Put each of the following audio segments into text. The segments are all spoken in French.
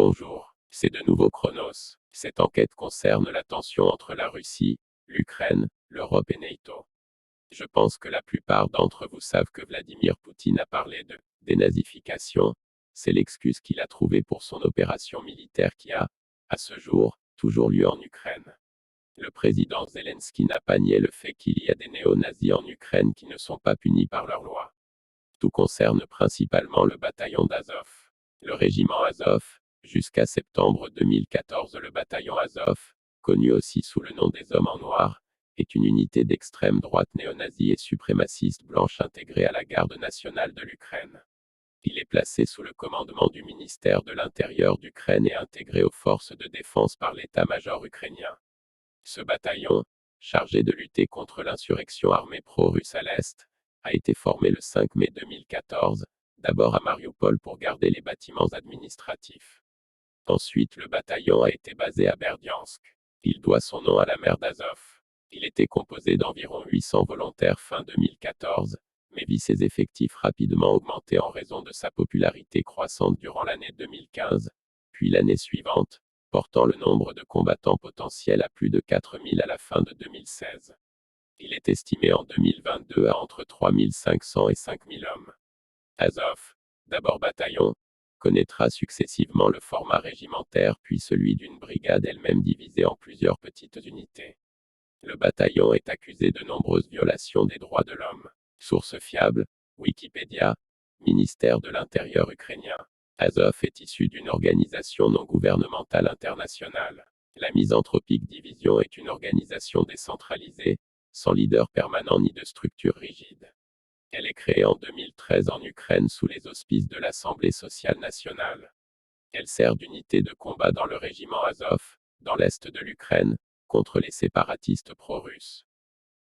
Bonjour, c'est de nouveau Chronos. Cette enquête concerne la tension entre la Russie, l'Ukraine, l'Europe et NATO. Je pense que la plupart d'entre vous savent que Vladimir Poutine a parlé de dénazification. C'est l'excuse qu'il a trouvée pour son opération militaire qui a, à ce jour, toujours lieu en Ukraine. Le président Zelensky n'a pas nié le fait qu'il y a des néo-nazis en Ukraine qui ne sont pas punis par leur loi. Tout concerne principalement le bataillon d'Azov. Le régiment Azov, jusqu'à septembre 2014 le bataillon Azov, connu aussi sous le nom des Hommes en Noir, est une unité d'extrême droite néo-nazie et suprémaciste blanche intégrée à la garde nationale de l'Ukraine. Il est placé sous le commandement du ministère de l'Intérieur d'Ukraine et intégré aux forces de défense par l'état-major ukrainien. Ce bataillon, chargé de lutter contre l'insurrection armée pro-russe à l'Est, a été formé le 5 mai 2014, d'abord à Mariupol pour garder les bâtiments administratifs. Ensuite, le bataillon a été basé à Berdiansk. Il doit son nom à la mer d'Azov. Il était composé d'environ 800 volontaires fin 2014, mais vit ses effectifs rapidement augmenter en raison de sa popularité croissante durant l'année 2015, puis l'année suivante, portant le nombre de combattants potentiels à plus de 4000 à la fin de 2016. Il est estimé en 2022 à entre 3500 et 5000 hommes. Azov, d'abord bataillon, connaîtra successivement le format régimentaire puis celui d'une brigade elle-même divisée en plusieurs petites unités. Le bataillon est accusé de nombreuses violations des droits de l'homme. Source fiable, Wikipédia, ministère de l'Intérieur ukrainien. Azov est issu d'une organisation non gouvernementale internationale. La Misanthropique Division est une organisation décentralisée, sans leader permanent ni de structure rigide. Elle est créée en 2013 en Ukraine sous les auspices de l'Assemblée sociale nationale. Elle sert d'unité de combat dans le régiment Azov, dans l'est de l'Ukraine, contre les séparatistes pro-russes.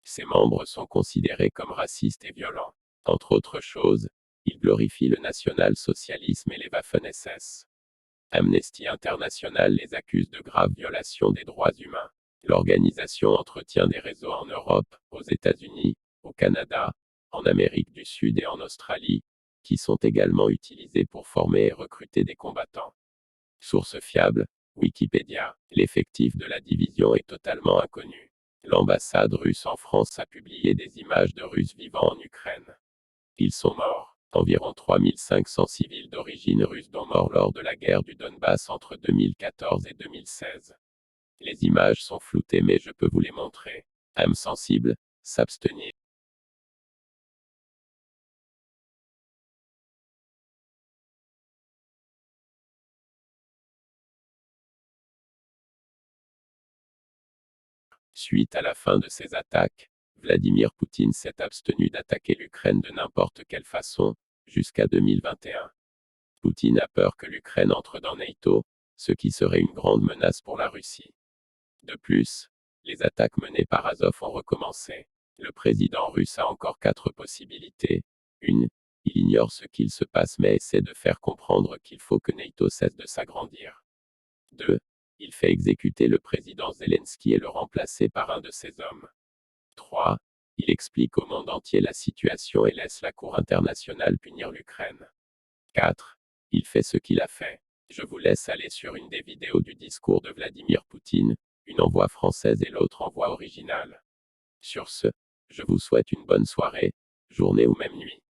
Ses membres sont considérés comme racistes et violents. Entre autres choses, ils glorifient le national-socialisme et les Waffen-SS. Amnesty International les accuse de graves violations des droits humains. L'organisation entretient des réseaux en Europe, aux États-Unis, au Canada, en Amérique du Sud et en Australie, qui sont également utilisés pour former et recruter des combattants. Source fiable, Wikipédia. L'effectif de la division est totalement inconnu. L'ambassade russe en France a publié des images de Russes vivant en Ukraine. Ils sont morts. Environ 3500 civils d'origine russe sont morts lors de la guerre du Donbass entre 2014 et 2016. Les images sont floutées mais je peux vous les montrer. Âme sensible, s'abstenir. Suite à la fin de ces attaques, Vladimir Poutine s'est abstenu d'attaquer l'Ukraine de n'importe quelle façon, jusqu'à 2021. Poutine a peur que l'Ukraine entre dans NATO, ce qui serait une grande menace pour la Russie. De plus, les attaques menées par Azov ont recommencé. Le président russe a encore 4 possibilités. 1. Il ignore ce qu'il se passe mais essaie de faire comprendre qu'il faut que NATO cesse de s'agrandir. 2. Il fait exécuter le président Zelensky et le remplacer par un de ses hommes. 3. Il explique au monde entier la situation et laisse la Cour internationale punir l'Ukraine. 4. Il fait ce qu'il a fait. Je vous laisse aller sur une des vidéos du discours de Vladimir Poutine, une en voix française et l'autre en voix originale. Sur ce, je vous souhaite une bonne soirée, journée ou même nuit.